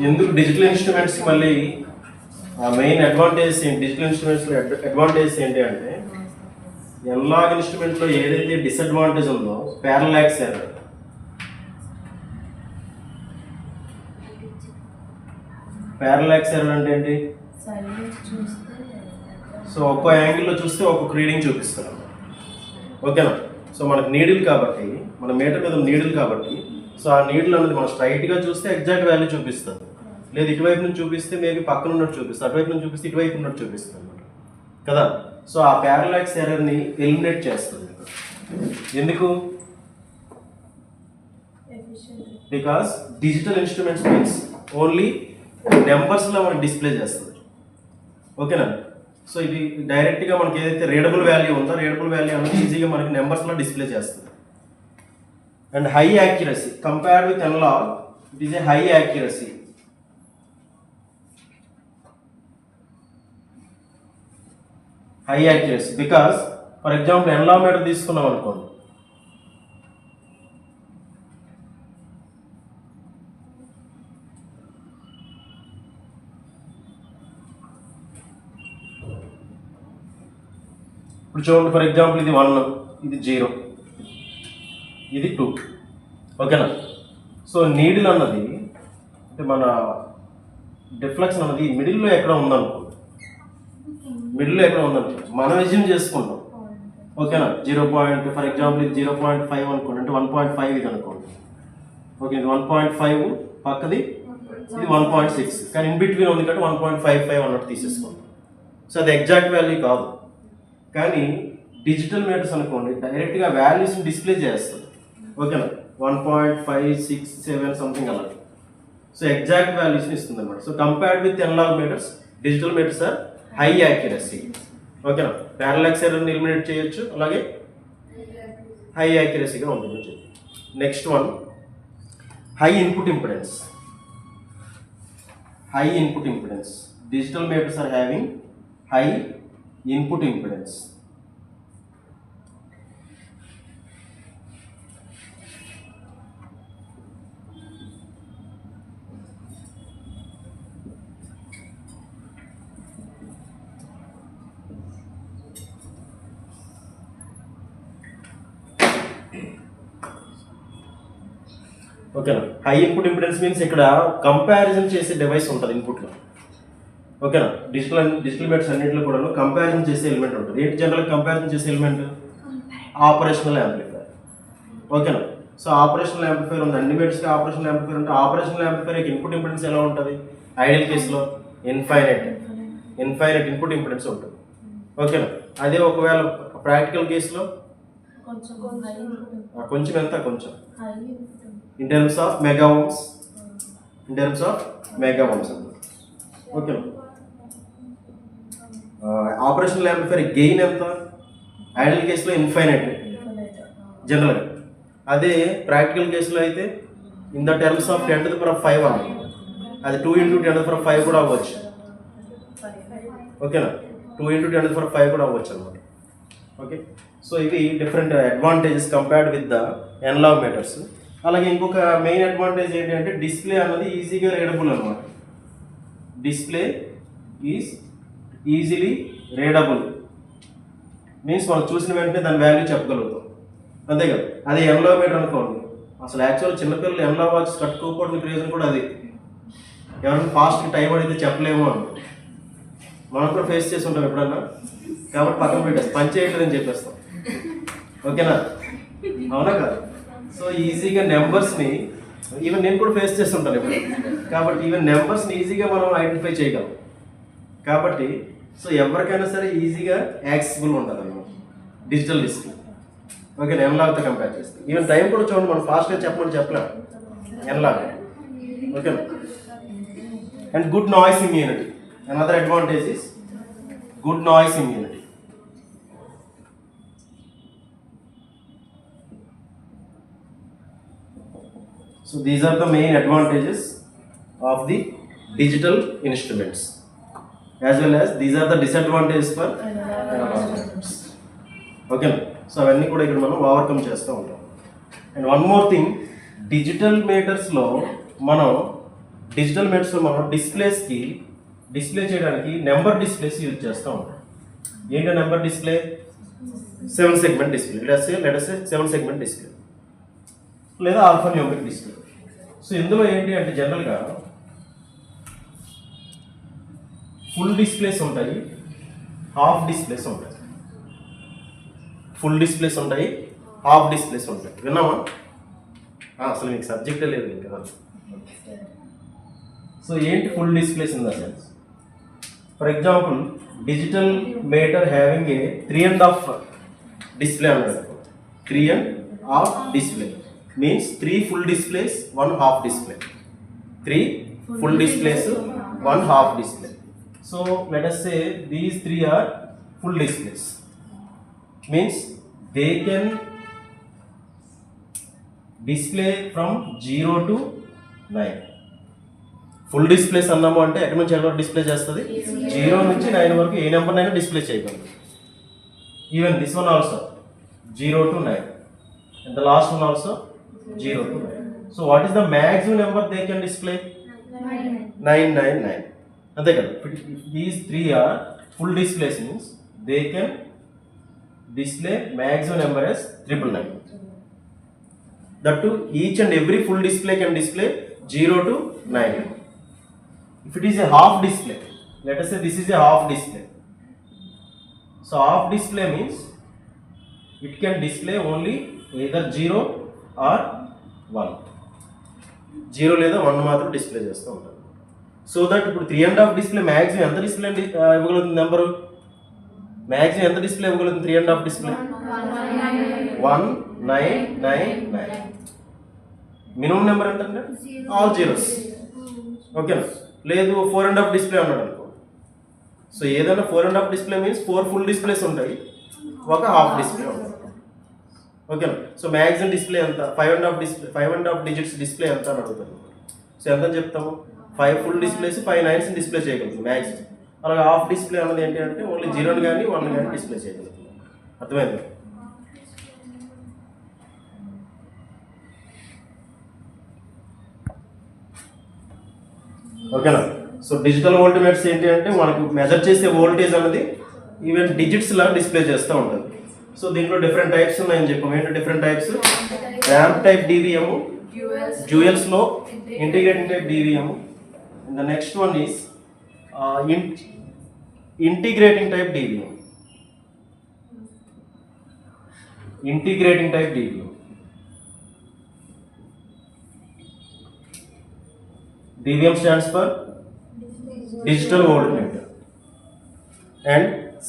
ఎందుకు digital instruments మళ్ళీ main advantage ఏంటి, డిజిటల్ ఇన్స్ట్రుమెంట్స్లో అడ్వాంటేజ్ ఏంటి అంటే ఎనలాగ్ ఇన్స్ట్రుమెంట్లో ఏదైతే డిసడ్వాంటేజ్ ఉందో పారలాక్స్ ఎర్రర్. పారలాక్స్ ఎర్రర్ అంటే ఏంటి? సో ఒక్కో యాంగిల్లో చూస్తే ఒక్కొక్క రీడింగ్ చూపిస్తారు, ఓకేనా. సో మనకు నీడిల్ కాబట్టి, మన మీటర్ మీద నీడిల్ కాబట్టి, సో ఆ నీడిల్ అనేది మనం స్ట్రైట్గా చూస్తే ఎగ్జాక్ట్ వాల్యూ చూపిస్తుంది, లేదు ఇటువైపు నుంచి చూపిస్తే మేబీ పక్కన ఉన్నట్టు చూపిస్తుంది, అటువైపు నుంచి చూపిస్తే ఇటువైపు ఉన్నట్టు చూపిస్తుంది అన్నమాట కదా. సో ఆ పారలాక్స్ ఎర్రర్ని ఎలిమినేట్ చేస్తుంది. ఎందుకు? Because digital instruments means only నెంబర్స్లో మనకి డిస్ప్లే చేస్తుంది, ఓకేనా. సో ఇది డైరెక్ట్గా మనకి ఏదైతే రీడబుల్ వాల్యూ ఉందో రీడబుల్ వాల్యూ అనేది ఈజీగా మనకి నెంబర్స్లో డిస్ప్లే చేస్తుంది. And high accuracy compared with analog, it is a high accuracy. High accuracy because for example analog meter తీసుకున్నాం అనుకోండి, ఇప్పుడు చూడండి, ఫర్ ఎగ్జాంపుల్ ఇది 1, ఇది 0, ఇది 2, ఓకేనా. సో నీడిల్ అన్నది అంటే మన డిఫ్లెక్షన్ అన్నది మిడిల్లో ఎక్కడ ఉందనుకోండి, మిడిల్లో ఎక్కడ ఉందనుకోండి మనం ఎజ్యూమ్ చేసుకుంటాం, ఓకేనా. 0. ఫర్ ఎగ్జాంపుల్ ఇది 0.5 అనుకోండి, అంటే 1.5 ఇది అనుకోండి, ఓకే. ఇది 1.5 పక్కది ఇది 1.6, కానీ ఇన్ బిట్వీన్ ఉంది కాబట్టి 1.55 అన్నట్టు తీసేసుకుంటాం. సో అది ఎగ్జాక్ట్ వాల్యూ కాదు, కానీ డిజిటల్ మీటర్స్ అనుకోండి డైరెక్ట్గా వాల్యూస్ని డిస్ప్లే చేస్తుంది, ఓకేనా. 1.567 సంథింగ్ అలా. సో ఎగ్జాక్ట్ వాల్యూస్ని ఇస్తుంది అనమాట. So compared with analogue meters, digital meters are high accuracy, ఓకేనా. పారలాక్స్ ఎర్రర్ని ఎలిమినేట్ చేయొచ్చు, అలాగే హై యాక్యురసీగా ఉంటుంది. Next one, high input impedance. High input impedance, digital meters are having high input impedance. ఓకేనా. హై ఇన్పుట్ ఇంపిడెన్స్ మీన్స్ ఇక్కడ comparison చేసే device ఉంటుంది ఇన్పుట్లో, ఓకేనా. డిజిటల్ మీటర్స్ అన్నింటిలో కూడా కంపారిజన్ చేసే ఎలిమెంట్ ఉంటుంది. ఏంటి జనరల్గా కంపారిజన్ చేసే ఎలిమెంట్? ఆపరేషనల్ యాంప్లిఫైర్, ఓకేనా. సో ఆపరేషనల్ యాంప్లిఫైర్ ఉంది, అన్ని మీటర్స్కి ఆపరేషనల్ యాంప్లిఫైర్ ఉంటుంది. ఆపరేషనల్ యాంప్లిఫైర్ యొక్క ఇన్పుట్ ఇంపిడెన్స్ ఎలా ఉంటుంది? ఐడియల్ కేసులో ఇన్ఫైనైట్ ఇన్పుట్ ఇంపిడెన్స్ ఉంటుంది, ఓకేనా. అదే ఒకవేళ ప్రాక్టికల్ కేసులో కొంచెం ఎంత, కొంచెం in terms of mega Ohm's, ఓకేనా. ఆపరేషనల్ యాంప్లిఫైర్ గెయిన్ ఎంత? ఐడియల్ కేసులో ఇన్ఫైనైట్ జనరల్గా. అదే ప్రాక్టికల్ కేసులో అయితే ఇన్ ద టర్మ్స్ ఆఫ్ 10⁵ అని, అది 2 × 10⁵ కూడా అవ్వచ్చు, ఓకేనా. 2 × 10⁵ కూడా అవ్వచ్చు అనమాట, ఓకే. సో ఇవి different advantages compared with the analogue meters. అలాగే ఇంకొక మెయిన్ అడ్వాంటేజ్ ఏంటంటే డిస్ప్లే అన్నది ఈజీగా రీడబుల్ అనమాట. Display is easily readable means మనం చూసిన వెంటనే దాని వాల్యూ చెప్పగలుగుతాం, అంతే కదా. అదే అనలాగ్ మీటర్ అనుకోండి, అసలు యాక్చువల్ చిన్నపిల్లలు అనలాగ్ వాచెస్ కట్టుకోకపోవడానికి రీజన్ కూడా అది, ఎవరైనా ఫాస్ట్గా టైం అడిగితే చెప్పలేము అని మనం కూడా ఫేస్ చేసి ఉంటాం ఎప్పుడన్నా, కాబట్టి పక్కన పెట్టేస్తాం, పని చేయట్లేదని చెప్పేస్తాం, ఓకేనా, అవునా కదా. సో ఈజీగా నెంబర్స్ని ఈవెన్ నేను కూడా ఫేస్ చేస్తుంటాను ఇప్పుడు, కాబట్టి ఈవెన్ నెంబర్స్ని ఈజీగా మనం ఐడెంటిఫై చేయగలం. కాబట్టి సో ఎవరికైనా సరే ఈజీగా యాక్సెసిబుల్ ఉంటుంది అన్నమాట డిజిటల్ డిస్ప్లే, ఓకే. అనలాగ్తో కంపేర్ చేస్తే ఈవెన్ టైం కూడా చూడండి, మనం ఫాస్ట్గా చెప్పలేము అనలాగ్, ఓకేనా. And good noise immunity, another advantage is good noise immunity. So these are the main advantages of the digital instruments, as well as these are the disadvantages for analog methods. Okay, so అవన్నీ కూడా ఇక్కడ మనం overcome చేస్తూ ఉంటాం. And one more thing, digital మీటర్స్లో మనం digital మీటర్స్లో మనం డిస్ప్లే చేయడానికి నెంబర్ డిస్ప్లేస్ యూజ్ చేస్తూ ఉంటాం. ఏంటో number display 7 segment display, let us 7 segment display లేదా ఆల్ఫాన్యూమరిక్ డిస్ప్లే. సో ఇందులో ఏంటి అంటే జనరల్గా ఫుల్ డిస్ప్లేస్ ఉంటాయి, హాఫ్ డిస్ప్లేస్ ఉంటాయి. ఫుల్ డిస్ప్లేస్ ఉంటాయి, హాఫ్ డిస్ప్లేస్ ఉంటాయి. విన్నామా? అసలు మీకు సబ్జెక్టే లేదు ఇంకా. సో ఏంటి full displays in the sense? For example digital meter having a 3.5 display అన్నాడు. 3.5 display means 3 full displays, 1 half display. 3 full displays, 1 half display. So let us say these 3 are full displays. Means they can display from 0 to 9. Full displays అన్నాము అంటే ఎక్కడి నుంచి ఎక్కడ display చేస్తుంది? 0 నుంచి 9 వరకు ఏ నెంబర్నైనా display చేయగలదు. Even this one also 0 to 9 and the last one also 0 to 9. So what is the maximum number they can display? 999. అంతే కదా. These 3 are full displays means they can display maximum number as 999. That too each and every full display can display 0 to 9. If it is a half display, let us say this is a half display. So half display means it can display only either 0 or 1. 0 లేదా 1 మాత్రం display చేస్తూ ఉంటారు. So that ఇప్పుడు 3.5 display maximum ఎంత display ఇవ్వగలుగుతుంది? Number maximum ఎంత display ఇవ్వగలుగుతుంది? 3.5 display 1999. Minimum number ఏంటంటే all zeros. ఓకేనా? లేదు 4.5 డిస్ప్లే అన్నాడు అనుకో. సో ఏదైనా 4.5 డిస్ప్లే మీన్స్ 4 ఫుల్ డిస్ప్లేస్ ఉంటాయి, ఒక హాఫ్ డిస్ప్లే ఉంటుంది. ఓకేనా? సో మ్యాక్సిమం డిస్ప్లే ఎంత? 5.5 డిజిట్స్ డిస్ప్లే ఎంత అని అడుగుతాను. సో ఎంత చెప్తాము? 5 ఫుల్ డిస్ప్లేస్, 5 9s డిస్ప్లే చేయగలుగుతుంది మ్యాక్సిమం. అలాగే హాఫ్ డిస్ప్లే అన్నది ఏంటి అంటే ఓన్లీ 0 కానీ 1 కానీ డిస్ప్లే చేయగలుగుతుంది. అర్థమైంది? ఓకేనా? సో డిజిటల్ వోల్టీమీటర్స్ ఏంటి అంటే మనకు మెజర్ చేసే వోల్టేజ్ అనేది ఈవెన్ డిజిట్స్ లాగా డిస్ప్లే చేస్తూ ఉంటుంది. సో దీంట్లో డిఫరెంట్ టైప్స్ ఉన్నాయని చెప్పాము. ఏంటంటే different types: ramp type DVM, డ్యూయల్స్లో integrating type DVM. The next one is integrating type DVM. Integrating type DVM. DVM stands for digital voltmeter and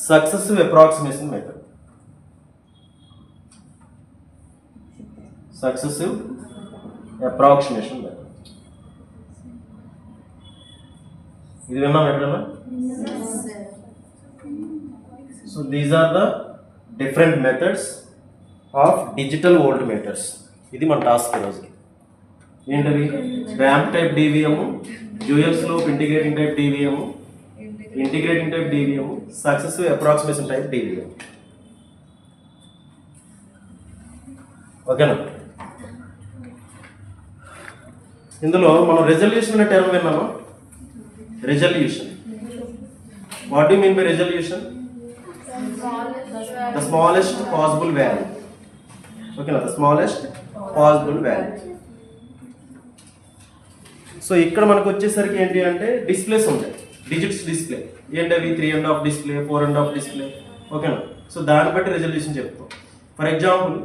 successive approximation method. Successive approximation method. ఇది విన్నాం ఎక్కడన్నా? So these are the different methods of digital voltmeters. ఇది మన task ఈరోజు. ఏంటది? Ramp type DVM, dual slope integrating type DVM, integrating type DVM, successive approximation type DVM. ఓకేనా? ఇందులో మనం రెజల్యూషన్ అనే టర్మ్ విన్నామా? Resolution. What you mean by resolution? The smallest possible value. ఓకేనా? The smallest possible value. So ఇక్కడ మనకు వచ్చేసరికి ఏంటి అంటే డిస్ప్లేస్ ఉంటాయి, డిజిట్స్ డిస్ప్లే. ఏంటవి? 3.5 డిస్ప్లే, 4.5 డిస్ప్లే. ఓకేనా? సో దాన్ని బట్టి రెజల్యూషన్ చెప్తాం. ఫర్ ఎగ్జాంపుల్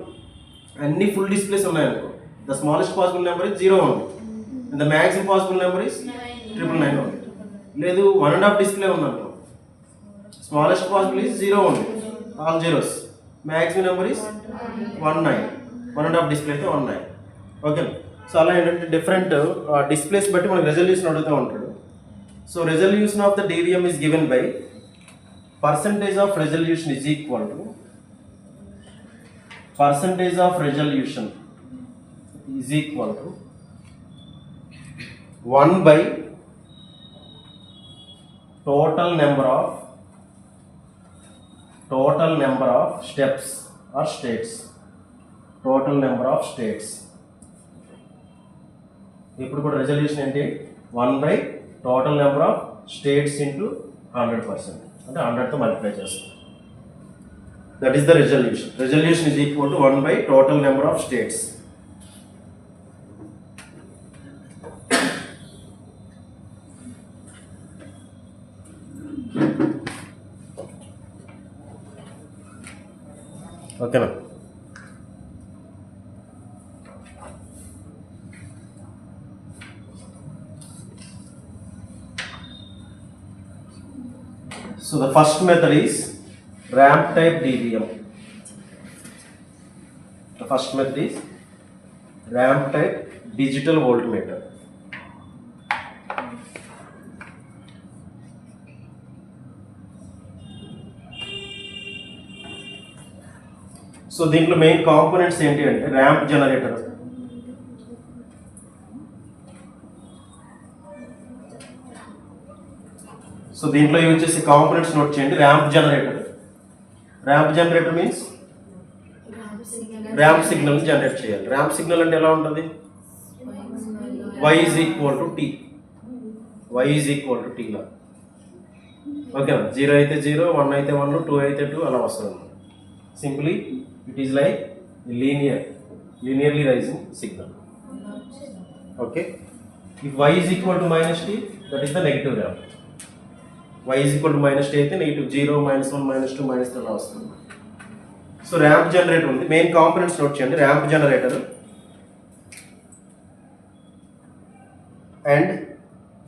అన్ని ఫుల్ డిస్ప్లేస్ ఉన్నాయనుకో, the smallest possible number is 0 ఉంది and the maximum possible number is 999 ఉంది. లేదు 1.5 డిస్ప్లే ఉందనుకో, స్మాలెస్ట్ పాసిబుల్ ఇస్ 0 ఉంది, all zeros, maximum number is 19. 1.5 display అయితే 19. ఓకేనా? సో అలా ఏంటంటే డిఫరెంట్ డిస్ప్లేస్ బట్టి మనకు రెజల్యూషన్ అడుగుతూ ఉంటాడు. So resolution of the DVM is given by percentage of resolution is equal to percentage of resolution is equal to 1 by total number of steps or states. Total number of states. ఇప్పుడు కూడా resolution ఏంటి? 1 by total number of states into 100%. అంటే 100తో multiply చేస్తాం. That is the resolution. Resolution is equal to 1 by total number of states. ఓకేనా? So the first method is ramp type DVM. The first method is ramp type digital voltmeter. So దీంట్లో main components ఏంటి అంటే ramp generator, so దీంట్లో use చేసే components note చేయండి. Ramp generator. Ramp generator means ramp signal generate చేయాలి. Ramp signal అంటే ఎలా ఉంటుంది? y is equal to t. y is equal to t లా. ఓకేనా? 0 అయితే 0, 1 అయితే 1, 2 అయితే 2 అలా వస్తుంది. Simply it is like linearly rising signal. Okay, if y is equal to minus t, that is the negative ramp. y is equal to minus t అయితే negative 0, -1, -2, -3 అలా వస్తుంది. So ramp generator ఉంది. మెయిన్ కాంపోనెంట్స్ నోట్ చేయండి. Ramp generator and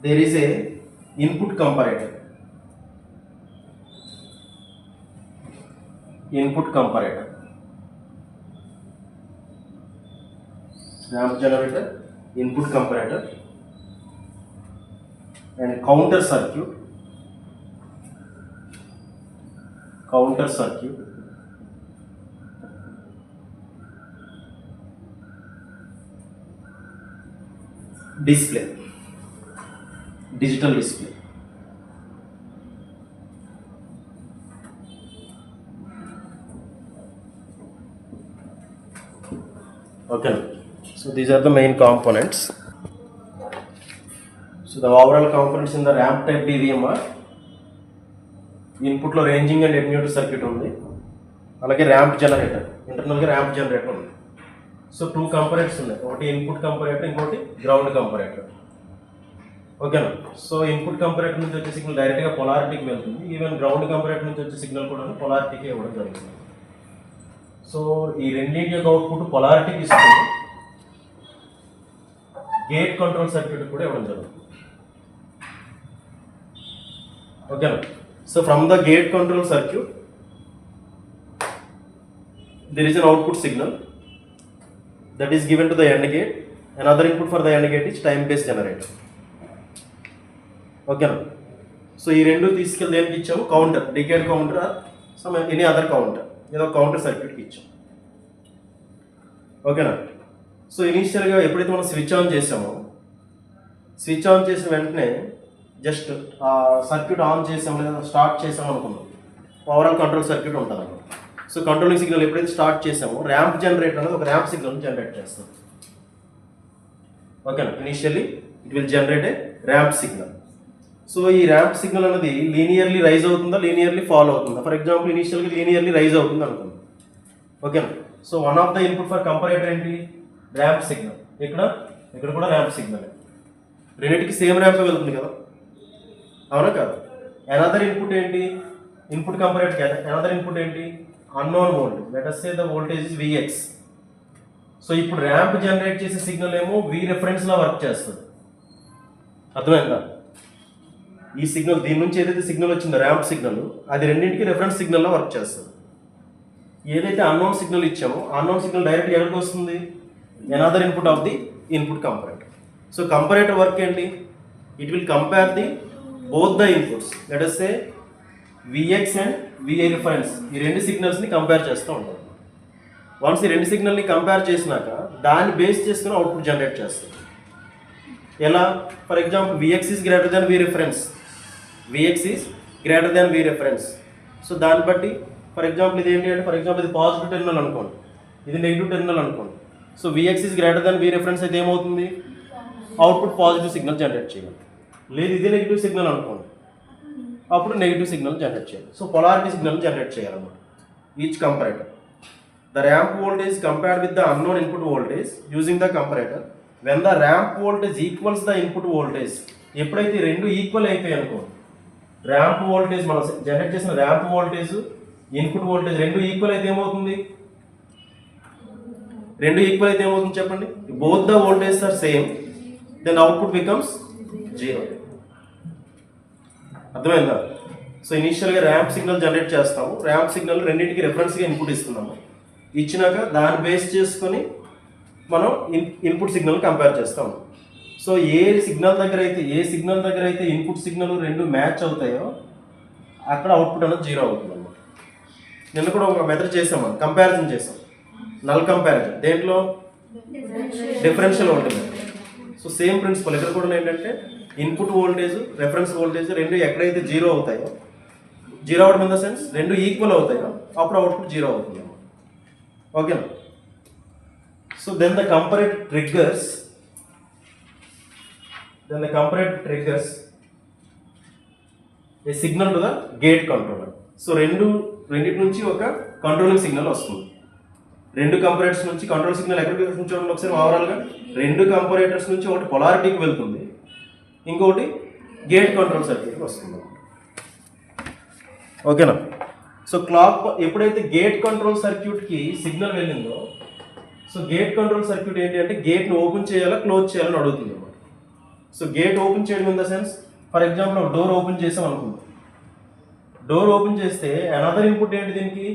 there is a input comparator. Input comparator, ramp generator, input comparator and counter circuit, display, digital display. Okay, so these are the main components. So the overall components in the ramp type DVM are input లో ranging and attenuator circuit ఉంది, అలాగే ramp generator, ఇంటర్నల్గా ramp generator ఉంది. So 2 comparators ఉన్నాయి, ఒకటి input comparator, ఇంకోటి ground comparator. ఓకేనా? So input comparator నుంచి వచ్చే సిగ్నల్ డైరెక్ట్గా పొలారిటీకి వెళ్తుంది. ఈవెన్ గ్రౌండ్ కంపరేటర్ నుంచి వచ్చే సిగ్నల్ కూడా పొలారిటీకి ఇవ్వడం జరుగుతుంది. సో ఈ రెండింటి యొక్క అవుట్పుట్ పొలారిటీకి ఇస్తుంది. గేట్ కంట్రోల్ సర్క్యూట్ కూడా ఇవ్వడం జరుగుతుంది. ఓకేనా? So from the gate control circuit there is an output signal that is given to the AND gate. Another input for the AND gate is time based generator. ఓకేనా? So ఈ రెండు తీసుకెళ్ళి దేనికి ఇచ్చాము? Counter, decade counter or some any other counter, ఏదో counter సర్క్యూట్కి ఇచ్చాము. ఓకేనా? సో ఇనీషియల్గా ఎప్పుడైతే మనం స్విచ్ ఆన్ చేసామో, స్విచ్ ఆన్ చేసిన వెంటనే జస్ట్ సర్క్యూట్ ఆన్ చేసాము లేదా స్టార్ట్ చేసాము అనుకున్నాం, ఓవరాల్ కంట్రోల్ సర్క్యూట్ ఉంటుంది అన్నమాట. సో కంట్రోలింగ్ సిగ్నల్ ఎప్పుడైతే స్టార్ట్ చేసామో ర్యాంప్ జనరేటర్ అనేది ఒక ర్యాంప్ సిగ్నల్ జనరేట్ చేస్తాం. ఓకేనా? Initially it will generate a ramp signal. So ఈ ర్యాంప్ సిగ్నల్ అనేది లీనియర్లీ రైజ్ అవుతుందా, లీనియర్లీ ఫాల్ అవుతుందా? ఫర్ ఎగ్జాంపుల్ ఇనిషియల్గా లీనియర్లీ రైజ్ అవుతుంది అనుకుందాం. ఓకేనా? So one of the input for comparator ఏంటి? Ramp signal. ఇక్కడ కూడా ర్యాంప్ సిగ్నల్. రెండింటికి సేమ్ ర్యాంప్ వెళ్తుంది కదా, అవునా కాదు? అనదర్ ఇన్పుట్ ఏంటి? ఇన్పుట్ కంపరేటర్ కదా. అనదర్ ఇన్పుట్ ఏంటి? Unknown volt. Let us say the voltage is Vx. So ఇప్పుడు ర్యాంప్ జనరేట్ చేసే సిగ్నల్ ఏమో V రిఫరెన్స్ లా వర్క్ చేస్తుంది. అర్థమైందా? ఈ సిగ్నల్ దీని నుంచి ఏదైతే సిగ్నల్ వచ్చిందో ర్యాంప్ సిగ్నల్, అది రెండింటికి రిఫరెన్స్ సిగ్నల్ లా వర్క్ చేస్తుంది. ఏదైతే అన్నోన్ సిగ్నల్ ఇచ్చామో అన్నోన్ సిగ్నల్ డైరెక్ట్ ఎక్కడికి వస్తుంది? Another input of the input comparator. So comparator work ఏంటి? It will compare the both the inputs. Let us say Vx and VI reference, ఈ రెండు సిగ్నల్స్ని compare చేస్తూ ఉంటాం. వన్స్ ఈ రెండు సిగ్నల్ని కంపేర్ చేసినాక దాన్ని బేస్ చేసుకుని అవుట్పుట్ జనరేట్ చేస్తాం. ఎలా? For example Vx is greater than V reference, Vx is greater than V reference. So దాన్ని బట్టి ఫర్ ఎగ్జాంపుల్ ఇది ఏంటి అంటే, ఫర్ ఎగ్జాంపుల్ ఇది పాజిటివ్ టెర్మినల్ అనుకోండి, ఇది నెగిటివ్ టెర్మినల్ అనుకోండి. So Vx is greater than V reference అయితే ఏమవుతుంది? అవుట్పుట్ పాజిటివ్ సిగ్నల్ జనరేట్ చేయాలి. లేదు ఇది నెగిటివ్ సిగ్నల్ అనుకోండి, అప్పుడు నెగిటివ్ సిగ్నల్ జనరేట్ చేయాలి. సో పొలారిటీ సిగ్నల్ జనరేట్ చేయాలన్నమాట each comparator. The ramp voltage compared with the unknown input voltage using the comparator when the ramp voltage equals the input voltage. ఎప్పుడైతే రెండు equal అయిపోయాయి అనుకోండి, ramp voltage మనం generate చేసిన ramp voltage input voltage రెండు equal అయితే ఏమవుతుంది? రెండు ఈక్వల్ అయితే ఏమవుతుంది చెప్పండి? Both the voltage are same, then output becomes 0. అర్థమైందా? సో ఇనీషియల్గా ర్యాంప్ సిగ్నల్ జనరేట్ చేస్తాము. ర్యాంప్ సిగ్నల్ రెండింటికి రెఫరెన్స్గా ఇన్పుట్ ఇస్తున్నాము. ఇచ్చినాక దాన్ని బేస్ చేసుకొని మనం ఇన్పుట్ సిగ్నల్ కంపేర్ చేస్తాము. సో ఏ సిగ్నల్ దగ్గర అయితే ఇన్పుట్ సిగ్నల్ రెండు మ్యాచ్ అవుతాయో అక్కడ అవుట్పుట్ అనేది 0 అవుతుంది అన్నమాట. నిన్న కూడా ఒక మెథడ్ చేసాము, కంపారిజన్ చేసాం, నల్ కంపారిజన్. దేంట్లో? Differential voltage. So same principle ఇక్కడ కూడా ఏంటంటే ఇన్పుట్ వోల్టేజ్ రెఫరెన్స్ వోల్టేజ్ రెండు ఎక్కడైతే 0 అవుతాయో, 0 అవడం ఇన్ ద సెన్స్ రెండు ఈక్వల్ అవుతాయో అప్పుడు అవుట్పుట్ 0 అవుతుంది. ఓకేనా? So then the comparator triggers a signal to the gate controller. So రెండింటి నుంచి ఒక కంట్రోలింగ్ సిగ్నల్ వస్తుంది. రెండు కంపరేటర్స్ నుంచి కంట్రోల్ సిగ్నల్ ఎక్కడికి వెళ్తుంది చూడండి ఒకసారి ఓవరాల్గా. రెండు కంపరేటర్స్ నుంచి ఒకటి పొలారిటీకి వెళ్తుంది, ఇంకొకటి గేట్ కంట్రోల్ సర్క్యూట్కి వస్తుంది. ఓకేనా? సో ఎప్పుడైతే గేట్ కంట్రోల్ సర్క్యూట్కి సిగ్నల్ వెళ్ళిందో, సో గేట్ కంట్రోల్ సర్క్యూట్ ఏంటి అంటే గేట్ని ఓపెన్ చేయాలా క్లోజ్ చేయాలని అడుగుతుంది అన్నమాట. సో గేట్ ఓపెన్ చేయడం in the sense, for example ఒక డోర్ ఓపెన్ చేసాం అనుకుందాం. డోర్ ఓపెన్ చేస్తే అనదర్ ఇన్పుట్ ఏంటి దీనికి?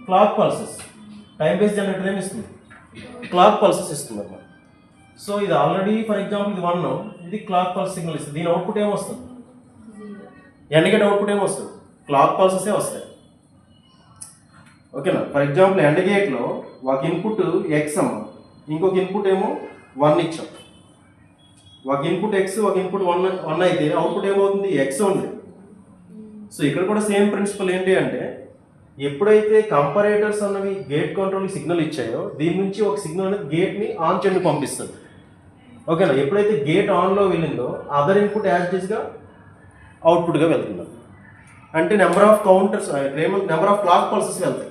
Clock pulses. Time base generator ఏమి ఇస్తుంది? క్లాక్ పల్సెస్ ఇస్తుంది అన్నమాట. సో ఇది ఆల్రెడీ ఫర్ ఎగ్జాంపుల్ ఇది 1, ఇది క్లాక్ పల్స్ సిగ్నల్ ఇస్తుంది. దీని అవుట్పుట్ ఏమొస్తుంది? ఎండ్ అవుట్పుట్ ఏమొస్తుంది? క్లాక్ పల్సెసే వస్తాయి. ఓకేనా? ఫర్ ఎగ్జాంపుల్ ఎండ్ గేట్లో ఒక ఇన్పుట్ ఎక్స్ అమ్మ, ఇంకొక ఇన్పుట్ ఏమో 1 ఇచ్చాం. ఒక ఇన్పుట్ ఎక్స్, ఒక ఇన్పుట్ 1 అయితే అవుట్పుట్ ఏమవుతుంది? ఎక్స్ ఉంది. సో ఇక్కడ కూడా సేమ్ ప్రిన్సిపల్ ఏంటి అంటే ఎప్పుడైతే కంపరేటర్స్ అన్నవి గేట్ కంట్రోల్ సిగ్నల్ ఇచ్చాయో దీని నుంచి ఒక సిగ్నల్ అనేది గేట్ని ఆన్ చేయడానికి పంపిస్తుంది. ఓకేనా? ఎప్పుడైతే గేట్ ఆన్లో వెళ్ళిందో అదర్ ఇన్పుట్ యాజ్ ఇట్ ఈస్గా అవుట్పుట్గా వెళ్తుంది. అంటే number of counters, number of clock pulses వెళ్తాయి.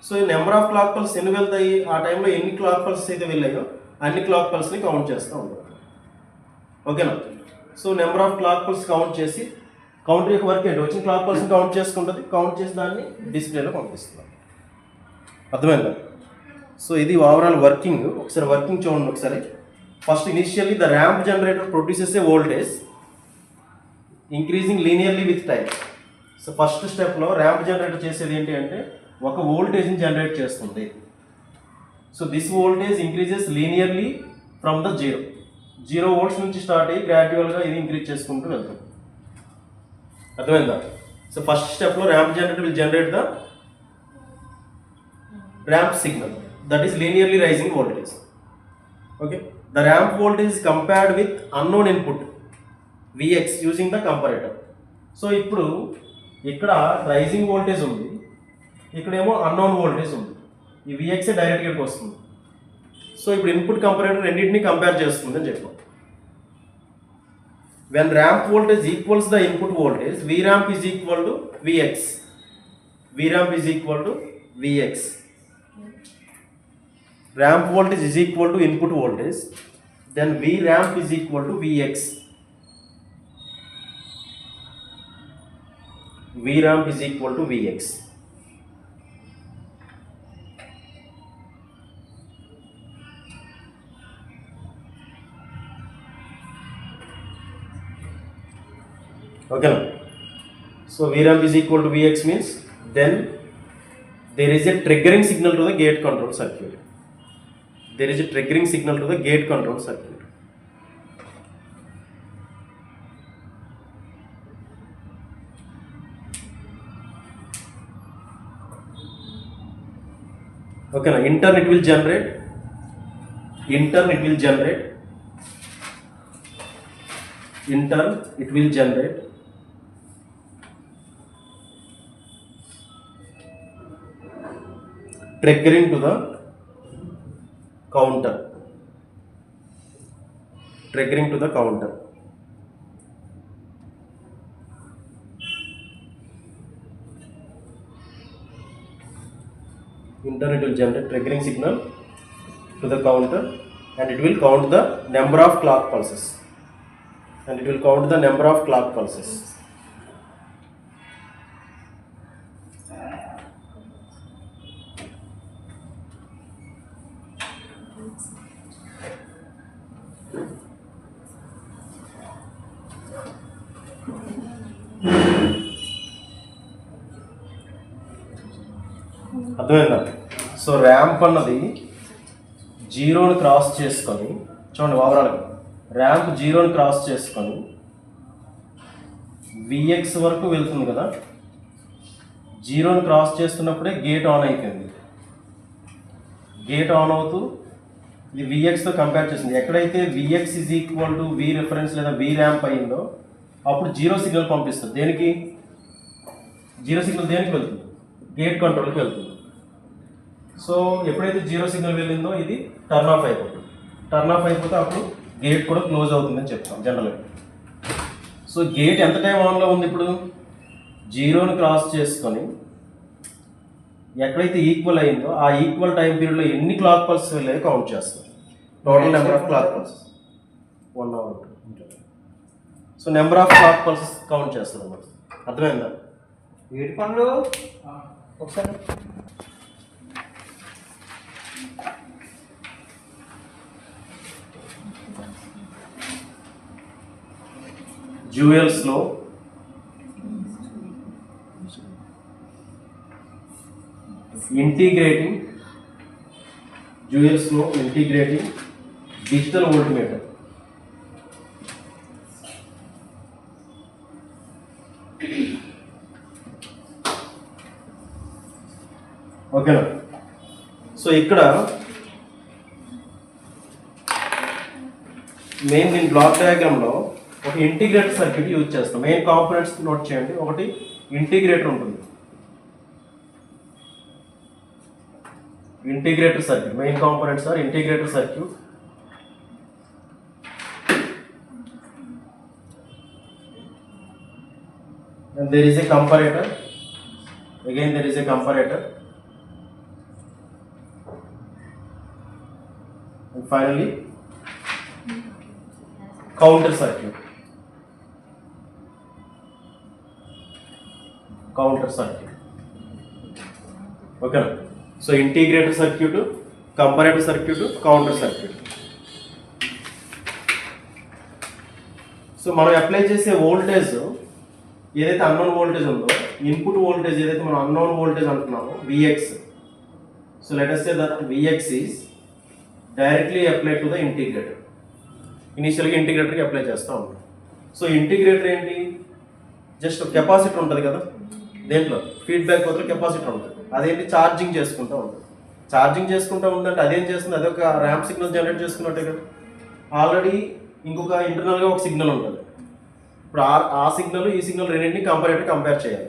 సో ఈ నెంబర్ ఆఫ్ క్లాక్ పల్సెస్ ఎన్ని వెళ్తాయి, ఆ టైంలో ఎన్ని క్లాక్ పల్సెస్ అయితే వెళ్ళాయో అన్ని క్లాక్ పల్స్ని కౌంట్ చేస్తూ ఉంటాం. ఓకేనా? So number of clock pulse count చేసి కౌంటర్ యొక్క వర్క్ ఏంటి? వచ్చిన క్లాక్ పల్స్ని కౌంట్ చేసుకుంటుంది, కౌంట్ చేసి దాన్ని డిస్ప్లేలో పంపిస్తుంది. అర్థమైందా? సో ఇది ఓవరాల్ వర్కింగ్. ఒకసారి వర్కింగ్ చూడండి ఒకసారి. First initially the ramp generator produces a voltage increasing linearly with time. So first స్టెప్లో ర్యాంప్ జనరేటర్ చేసేది ఏంటి అంటే ఒక వోల్టేజ్ని జనరేట్ చేస్తుంది. So this voltage increases linearly from the 0 volts నుంచి స్టార్ట్ అయ్యి గ్రాడ్యువల్గా ఇది ఇంక్రీజ్ చేసుకుంటూ వెళ్తుంది. అర్థమైందా? సో ఫస్ట్ స్టెప్లో ramp generator will generate the ramp signal that is linearly rising voltage. Okay, the ramp voltage is compared with unknown input Vx using the comparator. So ఇప్పుడు ఇక్కడ రైజింగ్ వోల్టేజ్ ఉంది, ఇక్కడేమో unknown voltage ఉంది. ఈ Vx డైరెక్ట్గా వస్తుంది. So ఇప్పుడు input comparator రెండింటిని కంపేర్ చేస్తుంది అని చెప్పాం. When ramp voltage equals the input voltage, Vramp is equal to Vx. Vramp is equal to Vx. Ramp voltage is equal to input voltage, then Vramp is equal to Vx. Vramp is equal to Vx. Okay, so Vramp is equal to Vx means then there is a triggering signal to the gate control circuit. There is a triggering signal to the gate control circuit. Okay, now in turn it will generate triggering to the counter, triggering to the counter. In turn, it will generate triggering signal to the counter, and it will count the number of clock pulses. అర్థమైందా? So ramp అన్నది జీరోని cross చేసుకొని, చూడండి ఓవరాల్గా ramp జీరోని cross చేసుకొని vx వరకు వెళ్తుంది కదా. జీరోని cross చేస్తున్నప్పుడే gate on అయిపోయింది. గేట్ ఆన్ అవుతూ ఇది విఎక్స్తో కంపేర్ చేస్తుంది. ఎక్కడైతే vx is equal to V reference లేదా వి ర్యాంప్ అయిందో అప్పుడు జీరో సిగ్నల్ పంపిస్తుంది. దేనికి? జీరో సిగ్నల్ దేనికి వెళ్తుంది? గేట్ కంట్రోల్కి వెళ్తుంది. సో ఎప్పుడైతే జీరో సిగ్నల్ వెళ్ళిందో ఇది టర్న్ ఆఫ్ అయిపోతుంది. టర్న్ ఆఫ్ అయిపోతే అప్పుడు గేట్ కూడా క్లోజ్ అవుతుందని చెప్తాం జనరల్గా. సో గేట్ ఎంత టైం ఆన్లో ఉంది ఇప్పుడు? జీరోని క్రాస్ చేసుకొని ఎక్కడైతే ఈక్వల్ అయిందో ఆ ఈక్వల్ టైం పీరియడ్లో ఎన్ని క్లాక్ పల్స్ వెళ్ళాయో కౌంట్ చేస్తాం. Total number of clock pulses 1 hour. So number of clock pulses count చేస్తాం అన్నమాట. అర్థమైందా? ఏడు పనులు ఒకసారి జ్యూయల్స్లో ఇంటిగ్రేటింగ్ డిజిటల్ వోల్ట్మీటర్. ఓకేనా? సో ఇక్కడ మెయిన్ దీని బ్లాక్ డయాగ్రామ్లో ఒక ఇంటిగ్రేటర్ సర్క్యూట్ యూజ్ చేస్తాం. మెయిన్ కాంపోనెంట్స్ నోట్ చేయండి. ఒకటి ఇంటిగ్రేటర్ ఉంటుంది. Integrator circuit main components are integrator circuit, and there is a comparator. Again there is a comparator, and finally counter circuit. Okay. So integrator circuit, comparator circuit, counter circuit. So మనం apply చేసే voltage ఏదైతే unknown voltage ఉందో, input voltage ఏదైతే మనం unknown voltage అంటున్నామో v x. So let us say that Vx is directly applied to the integrator. ఇనిషియల్గా ఇంటిగ్రేటర్కి apply చేస్తూ ఉంటాం. సో ఇంటిగ్రేటర్ ఏంటి? జస్ట్ కెపాసిటర్ ఉంటుంది కదా, దేంట్లో ఫీడ్బ్యాక్ పోతే కెపాసిటర్ ఉంటుంది. అదేంటి? ఛార్జింగ్ చేసుకుంటూ ఉంటుంది. ఛార్జింగ్ చేసుకుంటూ ఉందంటే అదేం చేస్తుంది? అదొక ర్యాంప్ సిగ్నల్ జనరేట్ చేసుకున్నట్టే కదా. ఆల్రెడీ ఇంకొక ఇంటర్నల్గా ఒక సిగ్నల్ ఉంటుంది. ఇప్పుడు ఆ సిగ్నల్ ఈ సిగ్నల్ రెండింటిని కంపేర్ చేయాలి.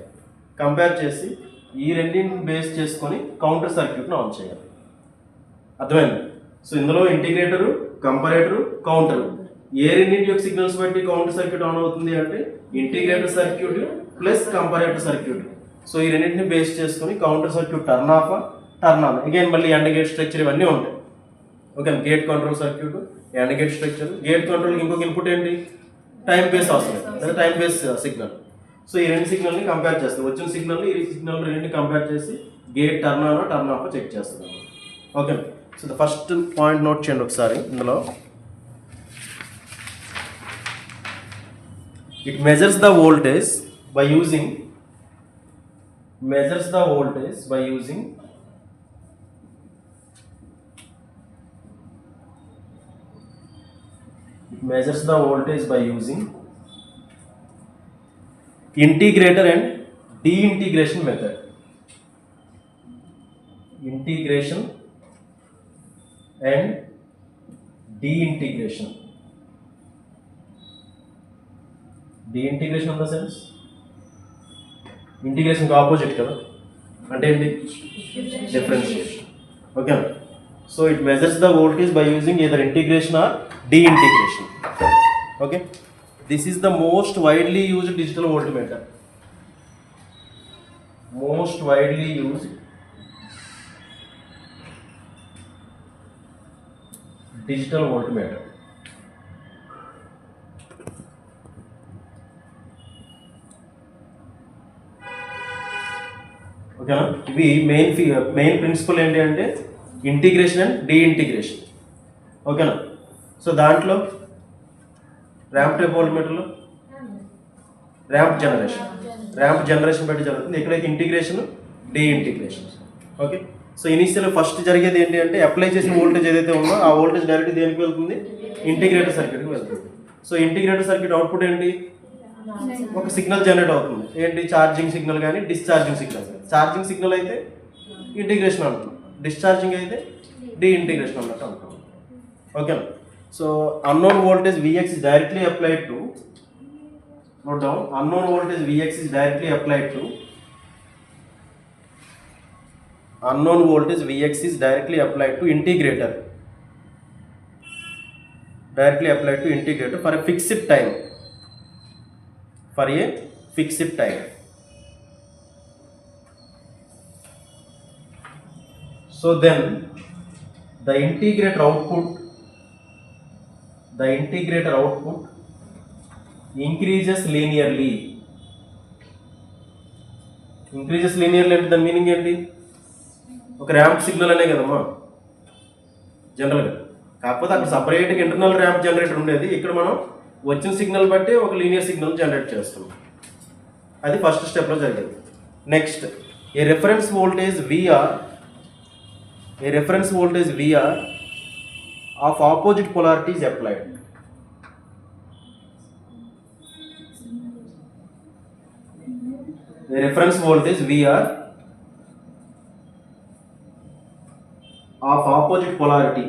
కంపేర్ చేసి ఈ రెండింటిని బేస్ చేసుకొని కౌంటర్ సర్క్యూట్ని ఆన్ చేయాలి. అర్థమైంది? సో ఇందులో ఇంటిగ్రేటరు, కంపరేటరు, కౌంటర్, ఏ రెండింటి యొక్క సిగ్నల్స్ బట్టి కౌంటర్ సర్క్యూట్ ఆన్ అవుతుంది అంటే integrator circuit plus comparator circuit. So ఈ రెండింటిని బేస్ చేసుకొని counter circuit turn off, turn on, again మళ్ళీ ఎండ్ గేట్ స్ట్రక్చర్ ఇవన్నీ ఉంటాయి. Okay, gate control circuit, and gate structure. Gate కంట్రోల్కి ఇంకొక ఇన్పుట్ ఏంటి? టైం బేస్ అవసరం, లేదా టైం బేస్ సిగ్నల్. సో ఈ రెండు సిగ్నల్ని కంపేర్ చేస్తాం. వచ్చిన సిగ్నల్ ఈ సిగ్నల్ రెండింటిని కంపేర్ చేసి gate turn on turn off check చేస్తున్నాం. Okay, so the first point note చేయండి ఒకసారి. ఇందులో it measures the voltage by using measures the voltage by using integrator and de-integration method. Integration and de-integration. De-integration in the sense ఇంటిగ్రేషన్కి opposite కదా, అంటే ఏంటి? Differentiation. Okay, So it measures the voltage by using either integration or de-integration. Okay, this is the most widely used digital voltmeter. Most widely used digital voltmeter. ఓకేనా, ఇవి main principle ఏంటి అంటే integration and డీఇంటిగ్రేషన్. ఓకేనా, so దాంట్లో ramp type వోల్ట్మీటర్లో ramp generation బట్టి జరుగుతుంది. ఎక్కడైతే integration deintegration. Okay, so initial first జరిగేది ఏంటి అంటే అప్లై చేసిన వోల్టేజ్ ఏదైతే ఉందో ఆ వోల్టేజ్ డైరెక్ట్ దేనికి వెళ్తుంది, ఇంటిగ్రేటర్ సర్క్యూట్కి వెళ్తుంది. సో ఇంటిగ్రేటర్ సర్క్యూట్ అవుట్పుట్ ఏంటి, ఒక సిగ్నల్ జనరేట్ అవుతుంది. ఏంటి, ఛార్జింగ్ సిగ్నల్ కానీ డిశ్చార్జింగ్ సిగ్నల్. ఛార్జింగ్ సిగ్నల్ అయితే ఇంటిగ్రేషన్ అంటున్నాం, డిశ్చార్జింగ్ అయితే డీఇంటిగ్రేషన్ అన్నట్టు అంటున్నాం. ఓకేనా, so unknown voltage Vx is directly applied to, note down, unknown voltage Vx is directly applied to, unknown voltage Vx is directly applied to integrator, for a fixed time, so then the integrator output increases linearly అంటే దాని meaning ఏంటి, ఒక ramp signal అనే కదమ్మా జనరల్గా. కాకపోతే అక్కడ సపరేట్గా ఇంటర్నల్ ర్యాంప్ జనరేటర్ ఉండేది. ఇక్కడ మనం వచ్చిన సిగ్నల్ బట్టి ఒక లీనియర్ సిగ్నల్ జనరేట్ చేస్తున్నాం. అది ఫస్ట్ స్టెప్లో జరిగేది. Next, A reference voltage VR of opposite polarity is applied. A reference voltage VR of opposite polarity.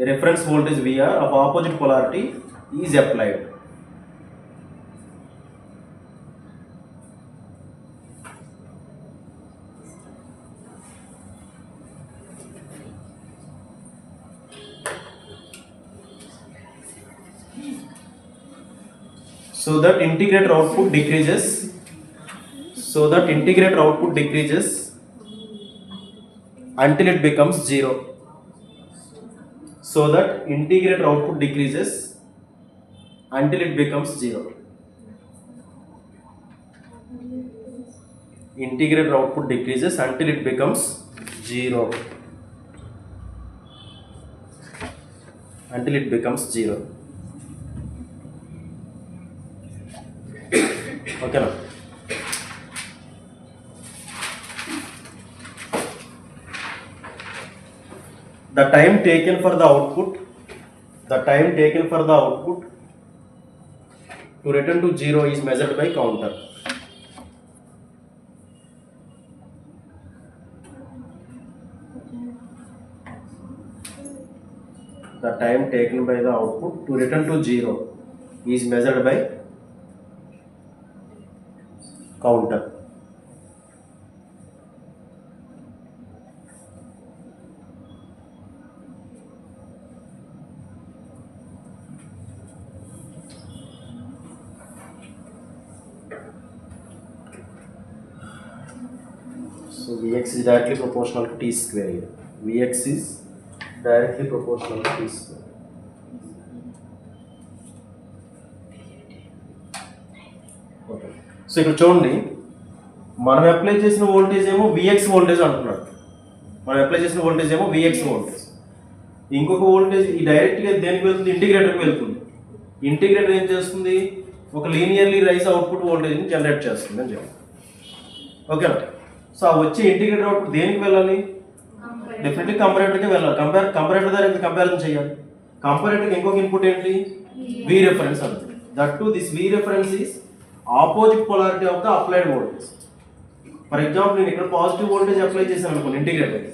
A reference voltage VR of opposite polarity is applied. So that integrator output decreases. Until it becomes zero. Integrator output decreases until it becomes zero. Okay now. The time taken for the output to return to zero is measured by counter. The time taken by the output to return to zero is measured by counter. So Vx is directly proportional to T square here. Vx is directly proportional to T square. Okay. So ఇక్కడ చూడండి, మనం apply చేసిన voltage ఏమో Vx voltage అంటున్నాడు. ఇంకొక voltage ఈ డైరెక్ట్గా దేనికి వెళ్తుంది, ఇంటిగ్రేటర్కి వెళ్తుంది. ఇంటిగ్రేటర్ ఏం చేస్తుంది, ఒక లీనియర్లీ రైజ్ అవుట్పుట్ వోల్టేజ్ని జనరేట్ చేస్తుంది అని చెప్పి. ఓకేనా, సో ఆ వచ్చే ఇంటిగ్రేటర్ అవుట్పుట్ దేనికి వెళ్ళాలి, డెఫినెట్లీ కంపరేటర్కి వెళ్ళాలి. కంపరేటర్ దగ్గర కంపారిజన్ చేయాలి. కంపరేటర్కి ఇంకొక ఇన్పుట్ ఏంటి, V రెఫరెన్స్ అంటుంది. That to this V reference is opposite polarity of the applied voltage. For example, నేను ఇక్కడ పాజిటివ్ వోల్టేజ్ అప్లై చేశాను అనుకోండి ఇంటిగ్రేటర్,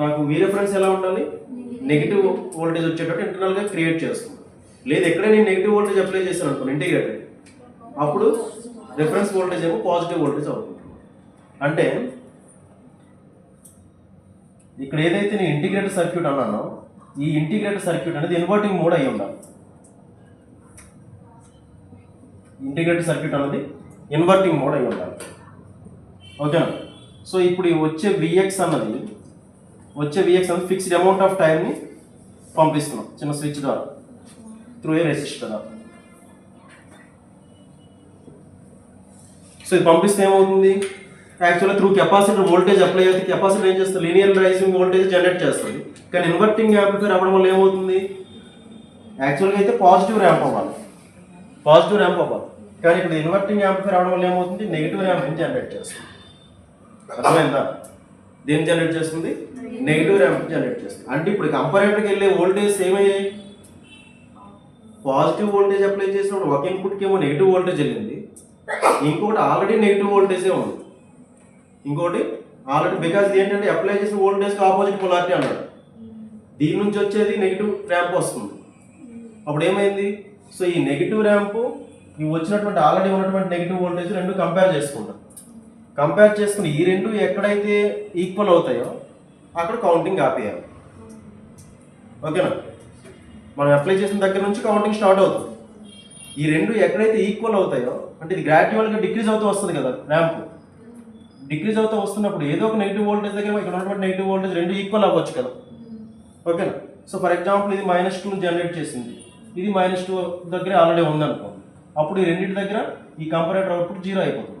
నాకు V రెఫరెన్స్ ఎలా ఉండాలి, నెగిటివ్ వోల్టేజ్ వచ్చేటట్టు ఇంటర్నల్గా క్రియేట్ చేస్తుంది. లేదు ఎక్కడ నేను నెగిటివ్ వోల్టేజ్ అప్లై చేశాను అనుకోండి ఇంటిగ్రేటర్, అప్పుడు రిఫరెన్స్ వోల్టేజ్ ఏమో పాజిటివ్ వోల్టేజ్ అవుతుంది. అంటే ఇక్కడ ఏదైతే నేను ఇంటిగ్రేటెడ్ సర్క్యూట్ అన్నానో ఈ ఇంటిగ్రేటెడ్ సర్క్యూట్ అనేది ఇన్వర్టింగ్ మోడ్ అయి ఉండాలి. ఇంటిగ్రేటెడ్ సర్క్యూట్ అనేది ఇన్వర్టింగ్ మోడ్ అయి ఉండాలి. ఓకేనా? సో ఇప్పుడు ఈ వచ్చే విఎక్స్ అన్నది ఫిక్స్డ్ అమౌంట్ ఆఫ్ టైంని పంపిస్తున్నాం చిన్న స్విచ్ ద్వారా త్రూ ఏ రెసిస్టర్ ద్వారా. సో ఇది పంపిస్తే ఏమవుతుంది? యాక్చువల్గా త్రూ కెపాసిటర్ వోల్టేజ్ అప్లై అయితే కెపాసిటర్ ఏం చేస్తుంది? లీనియర్ రైజింగ్ వోల్టేజ్ జనరేట్ చేస్తుంది. కానీ ఇన్వర్టింగ్ యాంప్లిఫైర్ అవ్వడం వల్ల ఏమవుతుంది? యాక్చువల్గా అయితే పాజిటివ్ ర్యాంప్ అవ్వాలి. కానీ ఇక్కడ ఇన్వర్టింగ్ యాంప్లిఫైర్ అవ్వడం వల్ల ఏమవుతుంది? నెగిటివ్ ర్యాంప్ జనరేట్ చేస్తుంది. అర్థమైందా? దేని జనరేట్ చేస్తుంది? నెగిటివ్ ర్యాంప్ జనరేట్ చేస్తుంది. అంటే ఇప్పుడు కంపారేటర్కి వెళ్ళే వోల్టేజ్ ఏమయ్యాయి? పాజిటివ్ వోల్టేజ్ అప్లై చేసినప్పుడు ఒక ఇన్పుట్కి ఏమో నెగిటివ్ వోల్టేజ్ వెళ్ళింది, ఇంకొకటి ఆల్రెడీ నెగిటివ్ వోల్టేజే ఉంది. బికాజ్ ఏంటంటే అప్లై చేసిన వోల్టేజ్కి ఆపోజిట్ పొలారిటీ అన్నాడు. దీని నుంచి వచ్చేది నెగిటివ్ ర్యాంప్ వస్తుంది. అప్పుడు ఏమైంది? సో ఈ నెగిటివ్ ర్యాంపు ఇవి వచ్చినటువంటి ఆల్రెడీ ఉన్నటువంటి నెగిటివ్ వోల్టేజ్ రెండు కంపేర్ చేసుకుని ఈ రెండు ఎక్కడైతే ఈక్వల్ అవుతాయో అక్కడ కౌంటింగ్ ఆపేయాలి. ఓకేనా? మనం అప్లై చేసిన దగ్గర నుంచి కౌంటింగ్ స్టార్ట్ అవుతుంది. ఈ రెండు ఎక్కడైతే ఈక్వల్ అవుతాయో అంటే ఇది గ్రాడ్యువల్గా డిక్రీజ్ అవుతూ వస్తుంది కదా, ర్యాంప్ డిక్రీజ్ అవుతూ వస్తున్నప్పుడు ఏదో ఒక నెగిటివ్ వోల్టేజ్ దగ్గర ఇక్కడ ఉన్నటువంటి నెగిటివ్ వోల్టేజ్ రెండు ఈక్వల్ అవ్వచ్చు కదా. ఓకేనా? సో ఫర్ ఎగ్జాంపుల్ ఇది -2 జనరేట్ చేసింది, ఇది -2 దగ్గర ఆల్రెడీ ఉందనుకోండి. అప్పుడు ఈ రెండింటి దగ్గర ఈ కంపరేటర్ అవుట్పుట్ 0 అయిపోతుంది.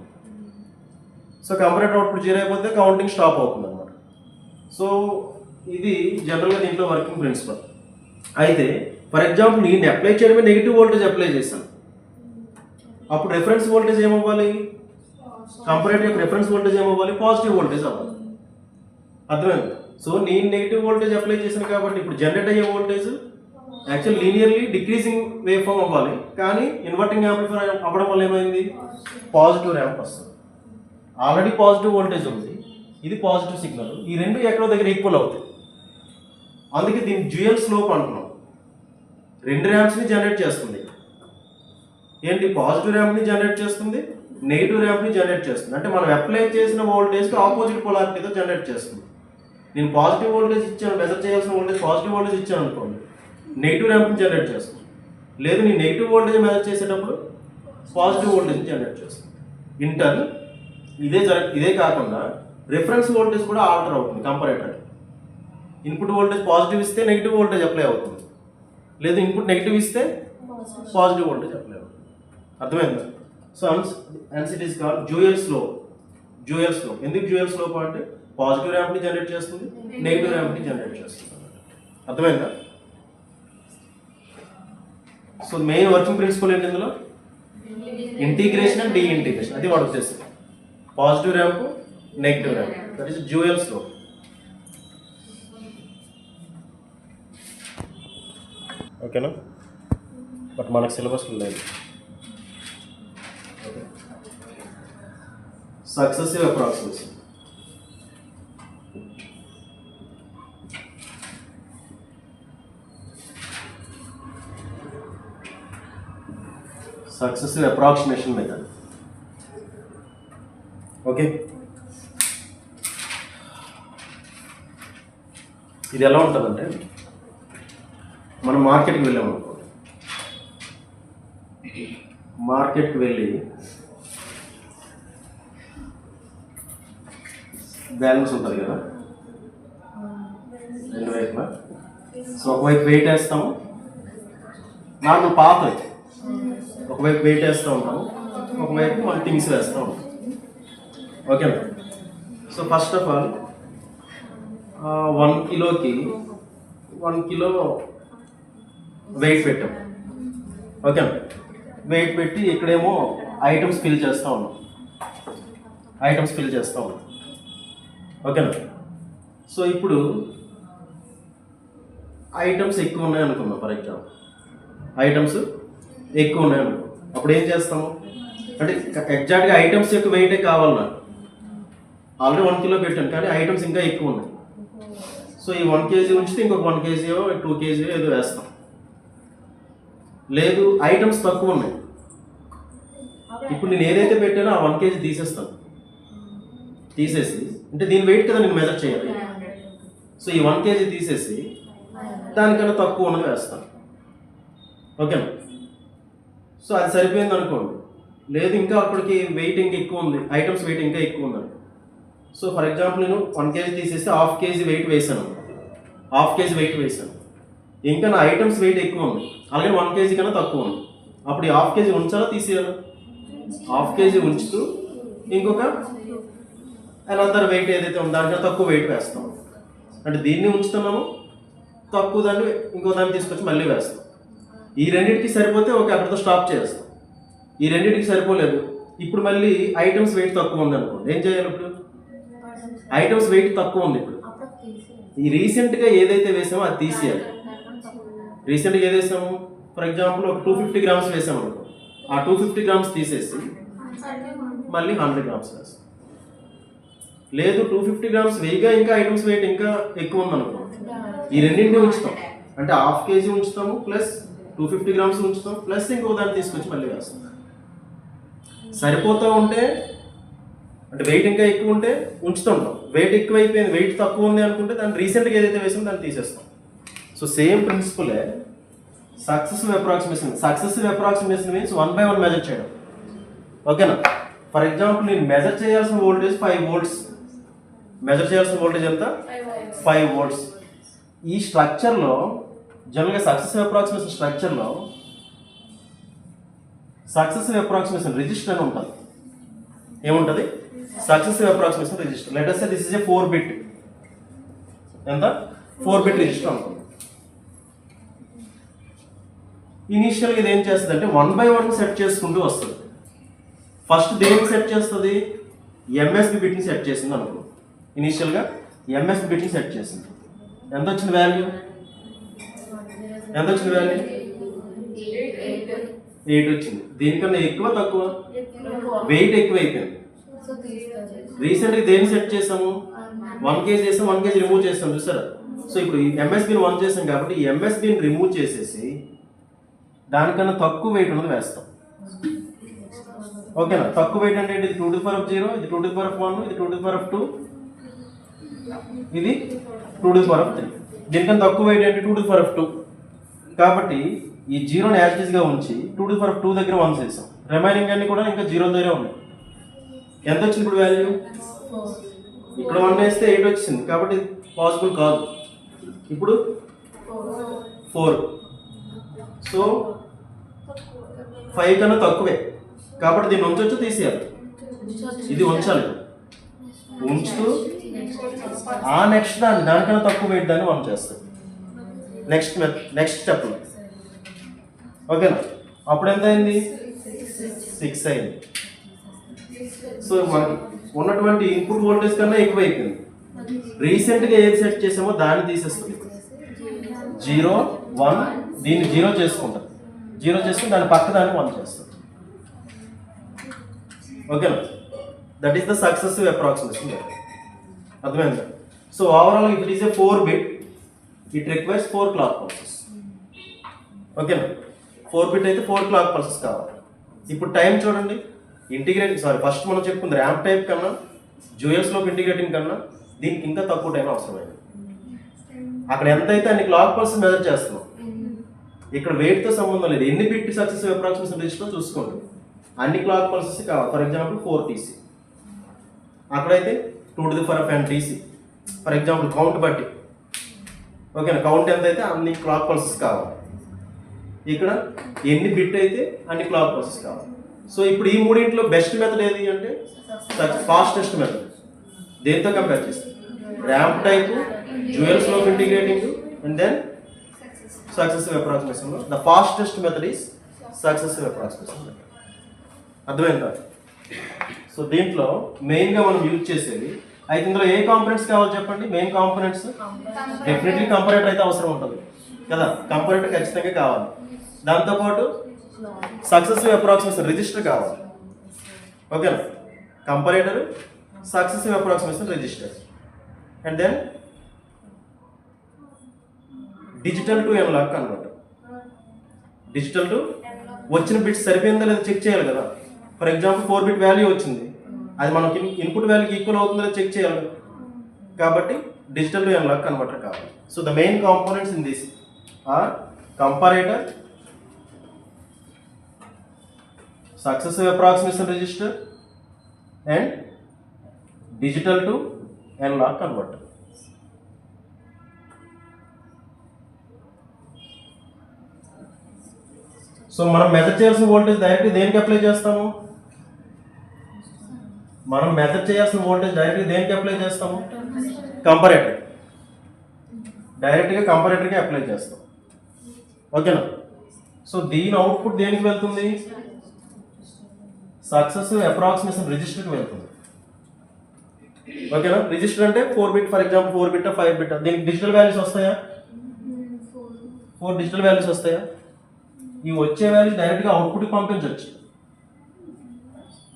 సో కంపరేటర్ అవుట్పుట్ 0 అయిపోతే కౌంటింగ్ స్టాప్ అవుతుంది అనమాట. సో ఇది జనరల్గా దీంట్లో వర్కింగ్ ప్రిన్సిపల్. అయితే ఫర్ ఎగ్జాంపుల్ నేను అప్లై చేయడమే నెగిటివ్ వోల్టేజ్ అప్లై చేశాను, అప్పుడు రెఫరెన్స్ వోల్టేజ్ ఏమవ్వాలి? కంపరేటర్ యొక్క రెఫరెన్స్ వోల్టేజ్ ఏమవ్వాలి? పాజిటివ్ వోల్టేజ్ అవ్వాలి. అర్థమైంది? సో నేను నెగిటివ్ వోల్టేజ్ అప్లై చేశాను కాబట్టి ఇప్పుడు జనరేట్ అయ్యే voltage actual linearly decreasing wave form అవ్వాలి. కానీ ఇన్వర్టింగ్ యాంప్లిఫైర్ అవ్వడం వల్ల ఏమైంది? పాజిటివ్ ర్యాంప్ వస్తుంది. ఆల్రెడీ పాజిటివ్ వోల్టేజ్ ఉంది, ఇది పాజిటివ్ సిగ్నల్, ఈ రెండు ఎక్కడో దగ్గర ఈక్వల్ అవుతాయి. అందుకే దీన్ని డ్యూయల్ స్లోప్ అంటున్నాం. రెండు ర్యాంప్స్ని జనరేట్ చేస్తుంది. ఏంటి? పాజిటివ్ ర్యాంప్ని జనరేట్ చేస్తుంది, నెగిటివ్ ర్యాంప్ని జనరేట్ చేస్తుంది. అంటే మనం అప్లై చేసిన వోల్టేజ్కి ఆపోజిట్ పొలారిటీతో జనరేట్ చేస్తుంది. నేను పాజిటివ్ వోల్టేజ్ ఇచ్చాను, మెజర్ చేయాల్సిన వోల్టేజ్ పాజిటివ్ వోల్టేజ్ ఇచ్చాను అనుకోండి, నెగిటివ్ ర్యాంప్ని జనరేట్ చేస్తుంది. లేదు నేను నెగిటివ్ వోల్టేజ్ మెజర్ చేసేటప్పుడు పాజిటివ్ వోల్టేజ్ జనరేట్ చేస్తుంది. ఇంటర్న్ ఇదే కాకుండా రిఫరెన్స్ వోల్టేజ్ కూడా ఆల్టర్ అవుతుంది. కంపరేటర్ ఇన్పుట్ వోల్టేజ్ పాజిటివ్ ఇస్తే నెగిటివ్ వోల్టేజ్ అప్లై అవుతుంది, లేదు ఇన్పుట్ నెగిటివ్ ఇస్తే పాజిటివ్ వోల్టేజ్ అప్లై అవుతుంది. అర్థమైందా? So hence it is called dual slope. ఎందుకు డ్యూయల్ స్లోప్ అంటే పాజిటివ్ ర్యాంప్ని జనరేట్ చేస్తుంది, నెగిటివ్ ర్యాంప్ని జనరేట్ చేస్తుంది. అర్థమైందా? సో మెయిన్ వర్కింగ్ ప్రిన్సిపల్ ఏంటి ఇందులో? Integration and deintegration. అది వాడు ఉద్దేశం. Positive ramp, negative ramp, that is dual slope. ఓకేనా? బట్ మనకు సిలబస్ లేదు. Successive approximation. Successive approximation method. Okay, ఇది ఎలా ఉంటుందంటే మనం మార్కెట్కి వెళ్ళాము అనుకో, మార్కెట్కి వెళ్ళి బ్యాలెన్స్ ఉంటుంది కదా రెండు వైపులా. సో ఒకవైపు వెయిట్ వేస్తాము, నార్మల్ పాత ఒకవైపు వెయిట్ వేస్తూ ఉంటాము, ఒకవైపు మన థింగ్స్ వేస్తూ ఉంటాం. ఓకేనా? సో ఫస్ట్ ఆఫ్ ఆల్ 1 కిలోకి 1 కిలో వెయిట్ పెట్టాం. ఓకేనా? వెయిట్ పెట్టి ఇక్కడేమో ఐటమ్స్ ఫిల్ చేస్తూ ఉన్నాం. ఓకేనా? సో ఇప్పుడు ఐటమ్స్ ఎక్కువ ఉన్నాయి అనుకుందాం. ఫర్ ఎగ్జాంపుల్ ఐటమ్స్ ఎక్కువ ఉన్నాయి అనుకో, అప్పుడు ఏం చేస్తాము అంటే ఎగ్జాక్ట్గా ఐటమ్స్ యొక్క వెయిటే కావాలి నాకు. ఆల్రెడీ 1 కిలో పెట్టాను కానీ ఐటమ్స్ ఇంకా ఎక్కువ ఉన్నాయి. సో ఈ 1 kg ఉంచితే ఇంకొక 1 kg 2 kg ఏదో వేస్తాం. లేదు ఐటమ్స్ తక్కువ ఉన్నాయి, ఇప్పుడు నేను ఏదైతే పెట్టానో ఆ 1 kg తీసేస్తాను. తీసేసి అంటే దీని వెయిట్ కదా నేను మెజర్ చేయాలి. సో ఈ 1 kg తీసేసి దానికన్నా తక్కువ ఉన్నది వేస్తాను. ఓకేనా? సో అది సరిపోయింది అనుకోండి. లేదు ఇంకా అప్పటికి వెయిట్ ఇంకా ఎక్కువ ఉంది, ఐటమ్స్ వెయిట్ ఇంకా ఎక్కువ ఉంది. సో ఫర్ ఎగ్జాంపుల్ నేను 1 kg తీసేసి 1/2 kg వెయిట్ వేసాను, 1/2 kg వెయిట్ వేసాను. ఇంకా నా ఐటమ్స్ వెయిట్ ఎక్కువ ఉంది, అలాగే 1 kg కన్నా తక్కువ ఉంది. అప్పుడు ఈ 1/2 kg ఉంచాలా తీసేయాలా? 1/2 kg ఉంచుతూ ఇంకొక అనదర్ వెయిట్ ఏదైతే ఉందో దానికన్నా తక్కువ వెయిట్ వేస్తాం. అంటే దీన్ని ఉంచుతున్నాము, తక్కువ దాన్ని ఇంకో దాన్ని తీసుకొచ్చి మళ్ళీ వేస్తాం. ఈ రెండింటికి సరిపోతే ఓకే, అక్కడితో స్టాప్ చేస్తాం. ఈ రెండింటికి సరిపోలేదు, ఇప్పుడు మళ్ళీ ఐటమ్స్ వెయిట్ తక్కువ ఉంది అనుకోండి, ఏం చేయాలి? ఇప్పుడు ఐటమ్స్ వెయిట్ తక్కువ ఉంది, ఇప్పుడు ఈ రీసెంట్గా ఏదైతే వేసామో అది తీసేయాలి. రీసెంట్గా ఏది వేసాము? ఫర్ ఎగ్జాంపుల్ ఒక 250 grams వేసాము అనుకో, ఆ 250 grams తీసేసి మళ్ళీ 100 grams వేస్తాం. లేదు 250 grams వేయగా ఇంకా ఐటమ్స్ వెయిట్ ఇంకా ఎక్కువ ఉందనుకో, ఈ రెండింటిని ఉంచుతాం. అంటే 1/2 kg ఉంచుతాము, ప్లస్ 250 grams ఉంచుతాం, ప్లస్ ఇంకో దాన్ని తీసుకొచ్చి మళ్ళీ వేస్తాం. సరిపోతూ ఉంటే అంటే వెయిట్ ఇంకా ఎక్కువ ఉంటే ఉంచుతుంటాం, వెయిట్ ఎక్కువ అయిపోయింది, వెయిట్ తక్కువ ఉంది అనుకుంటే దాన్ని రీసెంట్గా ఏదైతే వేసామో దాన్ని తీసేస్తాం. సో సేమ్ ప్రిన్సిపలే successive approximation. Successive approximation means 1 by 1 measure చేయడం. ఓకేనా? ఫర్ ఎగ్జాంపుల్ నేను మెజర్ చేయాల్సిన వోల్టేజ్ 5 volts, మెజర్ చేయాల్సిన వోల్టేజ్ ఎంత? 5 volts. ఈ స్ట్రక్చర్లో జనరల్గా సక్సెసివ్ అప్రాక్సిమేషన్ స్ట్రక్చర్లో సక్సెసివ్ అప్రాక్సిమేషన్ రిజిస్టర్ అని ఉంటుంది. ఏముంటుంది? Successive approximation register. Let us say this is a 4 bit. ఎంత? 4 bit రిజిస్టర్ అనుకోండి. ఇనీషియల్గా ఇది ఏం చేస్తుంది అంటే 1 by 1 సెట్ చేసుకుంటూ వస్తుంది. ఫస్ట్ దేనికి సెట్ చేస్తుంది? ఎంఎస్బి బిట్ని సెట్ చేసింది అనుకో. ఇనీషియల్గా ఎంఎస్బి బిట్ని సెట్ చేసింది. ఎంత వచ్చింది వాల్యూ? ఎంత వచ్చింది వాల్యూ? 8 వచ్చింది. దీనికన్నా ఎక్కువ తక్కువ? వెయిట్ ఎక్కువ అయిపోయింది. రీసెంట్గా దేన్ని సెట్ చేసాము? 1 kg చేసాం, 1 kg రిమూవ్ చేసాం, చూసారా? సో ఇప్పుడు ఈ ఎంఎస్బిని 1 చేసాం కాబట్టి ఈ ఎంఎస్బిని రిమూవ్ చేసేసి దానికన్నా తక్కువ వెయిట్ ఉన్నది వేస్తాం. ఓకేనా? తక్కువ వెయిట్ అంటే ఇది 2 to the power of 0, ఇది 2 to the power of 1, ఇది 2 to the power of 2, ఇది 2 to the power of 3. దీనికన్నా తక్కువ వెయిట్ అంటే 2 to the power of 2. కాబట్టి ఈ 0ని యాజిటీస్గా ఉంచి 2 to the power of 2 దగ్గర 1 చేసాం. రిమైనింగ్ అన్ని కూడా ఇంకా 0 దగ్గర ఉన్నాయి. ఎంత వచ్చింది ఇప్పుడు వాల్యూ? ఇక్కడ 1 వేస్తే 8 వచ్చింది, కాబట్టి పాసిబుల్ కాదు. ఇప్పుడు 4. సో 5 కన్నా తక్కువే, కాబట్టి దీన్ని ఉంచొచ్చు, తీసేయాలి. ఇది ఉంచాలి. ఉంచుతూ ఆ నెక్స్ట్ దానికన్నా తక్కువ వెయిట్ దాన్ని 1 చేస్తాం. నెక్స్ట్ స్టెప్లో. ఓకేనా? అప్పుడు ఎంత అయింది? 6 అయింది. సో మనకి ఉన్నటువంటి ఇన్పుట్ వోల్టేజ్ కన్నా ఎక్కువ అయిపోయింది. రీసెంట్గా ఏది సెట్ చేసామో దాన్ని తీసేస్తుంది. 0 1 దీన్ని 0 చేసుకుంటాం. 0 చేసుకుని దాని పక్క దాన్ని 1 చేస్తాం. ఓకేనా? That is the successive approximation. అర్థమైందా? So overall if it is a 4 bit, it requires 4 clock pulses. ఓకేనా? 4 bit అయితే 4 clock pulses కావాలి. ఇప్పుడు టైం చూడండి, ఫస్ట్ మనం చెప్పుకుంది ర్యాంప్ టైప్ కన్నా డ్యూయల్ స్లోప్ ఇంటిగ్రేటింగ్ కన్నా దీనికి ఇంకా తక్కువ టైం అవసరమైంది. అక్కడ ఎంత అయితే అన్ని క్లాక్ పల్స్ మెజర్ చేస్తున్నాం, ఇక్కడ వెయిట్తో సంబంధం లేదు. ఎన్ని బిట్ సక్సెసివ్ అప్రాక్సిమేషన్ రిజిస్టర్ చూసుకోండి, అన్ని క్లాక్ పల్సెస్ కావాలి. ఫర్ ఎగ్జాంపుల్ 4 TC, అక్కడైతే 2 to the power of n TC. For example count బట్టి. ఓకేనా? కౌంట్ ఎంత అయితే అన్ని క్లాక్ పల్సెస్ కావాలి. ఇక్కడ ఎన్ని బిట్ అయితే అన్ని క్లాక్ పల్సెస్ కావాలి. సో ఇప్పుడు ఈ మూడింట్లో బెస్ట్ మెథడ్ ఏది అంటే ఫాస్టెస్ట్ మెథడ్. దేంతో కంపేర్ చేస్తాం? Ramp type, dual slope integrating, and then successive approximation. The fastest method is successive approximation method. అర్థమైందా? సో దీంట్లో మెయిన్గా మనం యూజ్ చేసేది అయితే ఇందులో ఏ కాంపోనెంట్స్ కావాలి చెప్పండి? మెయిన్ కాంపోనెంట్స్ డెఫినెట్లీ కంపరేటర్ అయితే అవసరం ఉంటుంది కదా, కంపరేటర్ ఖచ్చితంగా కావాలి. దాంతోపాటు సక్సెసివ్ అప్రాక్సిమేషన్ రిజిస్టర్ కావాలి. ఓకేనా? Comparator, successive approximation register, and then digital to analogue converter. Digital to వచ్చిన బిట్స్ సరిపోయిందా లేదా చెక్ చేయాలి కదా. ఫర్ ఎగ్జాంపుల్ 4 bit వాల్యూ వచ్చింది, అది మనకి ఇన్పుట్ వాల్యూకి ఈక్వల్ అవుతుందో చెక్ చేయాలి. కాబట్టి డిజిటల్ టు అనలాగ్ కన్వర్టర్ కావాలి. So the main components in this are comparator, successive approximation register and digital to analogue converter. So మనం మెజర్ చేయాల్సిన వోల్టేజ్ డైరెక్ట్ దేనికి అప్లై చేస్తాము? మనం మెజర్ చేయాల్సిన వోల్టేజ్ డైరెక్ట్ దేనికి అప్లై చేస్తాము? కంపారేటర్. డైరెక్ట్గా కంపారేటర్కి అప్లై చేస్తాం. ఓకేనా? సో దీని అవుట్పుట్ దేనికి వెళ్తుంది? సక్సెసివ్ అప్రాక్సిమేషన్ రిజిస్టర్కి వెళ్తుంది. ఓకేనా? రిజిస్టర్ అంటే 4 bit, for example 4 bit 5 bit, దీనికి డిజిటల్ వాల్యూస్ వస్తాయా? 4 డిజిటల్ వాల్యూస్ వస్తాయా? ఈ వచ్చే వాల్యూస్ డైరెక్ట్గా అవుట్పుట్కి పంపించవచ్చు.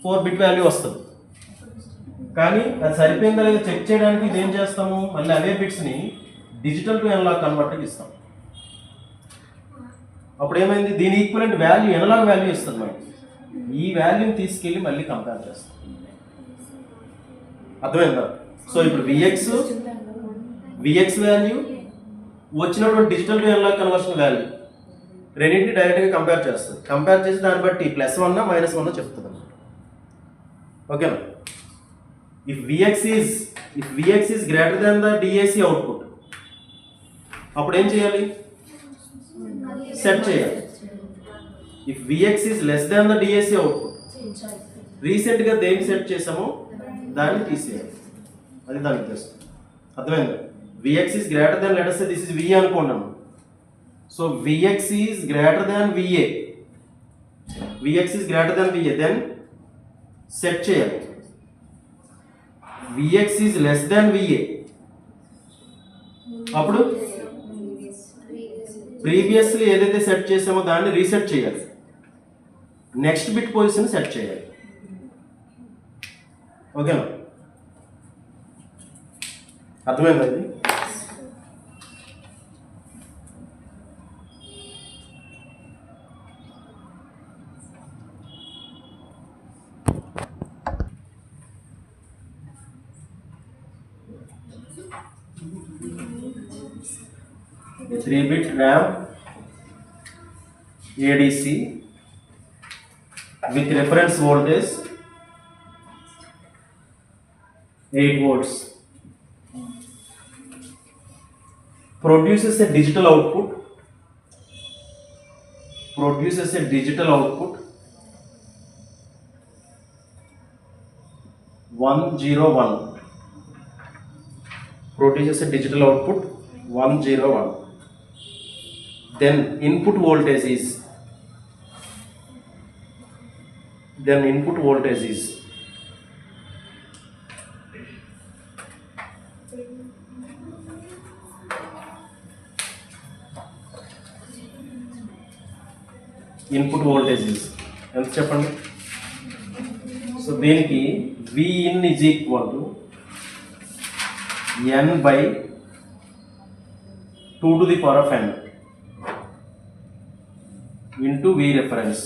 4 బిట్ వాల్యూ వస్తుంది. కానీ అది సరిపోయిందా లేదా చెక్ చేయడానికి ఇది ఏం చేస్తాము? మళ్ళీ అవే బిట్స్ని డిజిటల్ టు అనలాగ్ కన్వర్టర్కి ఇస్తాం. అప్పుడు ఏమైంది? దీని ఈక్వలెంట్ వాల్యూ అనలాగ్ వాల్యూ ఇస్తుంది మనకి. ఈ వాల్యూని తీసుకెళ్ళి మళ్ళీ కంపేర్ చేస్తాం. అర్థమైందా? సో ఇప్పుడు విఎక్స్ వాల్యూ వచ్చినటువంటి digital to analogue conversion value రెండింటిని డైరెక్ట్గా కంపేర్ చేస్తుంది. కంపేర్ చేసి దాన్ని బట్టి +1 -1 చెప్తుంది అన్నమాట. ఓకేనా? If Vx is greater than the DAC output, అప్పుడు ఏం చేయాలి? సెట్ చేయాలి. If Vx is less than the DAC output, రీసెంట్గా దేనికి సెట్ చేసామో దాన్ని తీసేయాలి. అది దాని ఉద్దేశం. అర్థమైందా? Vx is greater than, let us say this is VA అనుకున్నాము. So Vx is greater than VA. Vx is greater than VA, then set చేయాలి. Vx is less than VA, అప్పుడు ప్రీవియస్లీ ఏదైతే సెట్ చేసామో దాన్ని రీసెట్ చేయాలి. Next bit position set చేయాలి. ఓకేనా? అర్థమైంది? అది a 3-bit RAM ADC with reference voltage 8 volts produces a digital output 101, produces a digital output 101. Then input voltage is ఎంత చెప్పండి? సో దీనికి Vin is equal to n by 2 to the power of n into V reference.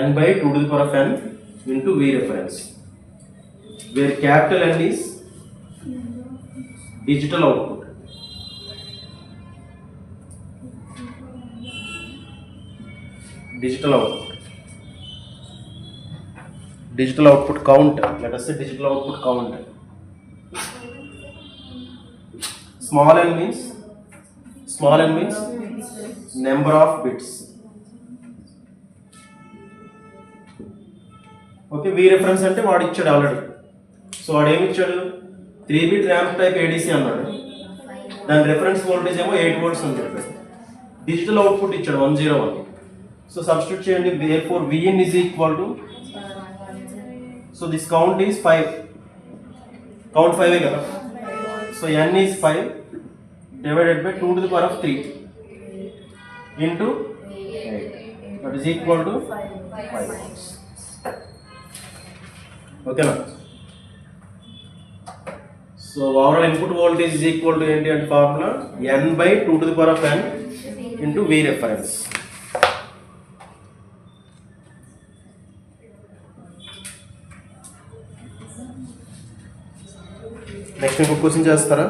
N by 2 to the power of n into V reference, where capital N is digital output. Digital output count. Let us say digital output count. Small n means number of bits. Okay, V reference అంటే వాడు ఇచ్చాడు already. So వాడు ఏమి ఇచ్చాడు? 3-bit RAM type ADC అన్నాడు. దాని reference voltage ఏమో 8 volts అని చెప్పాడు. డిజిటల్ అవుట్పుట్ ఇచ్చాడు 101. సో సబ్స్టిట్యూట్ చేయండి. therefore Vin is equal to, so this count is 5. Count 5 కదా. So n is 5 divided by 2 to the power of 3 into 8. That is equal to 5 volts. Okay na? So overall input voltage is equal to ఏంటి అంటే formula n by 2 to the power of n into V reference. Next ఇంకొక question చేస్తారా?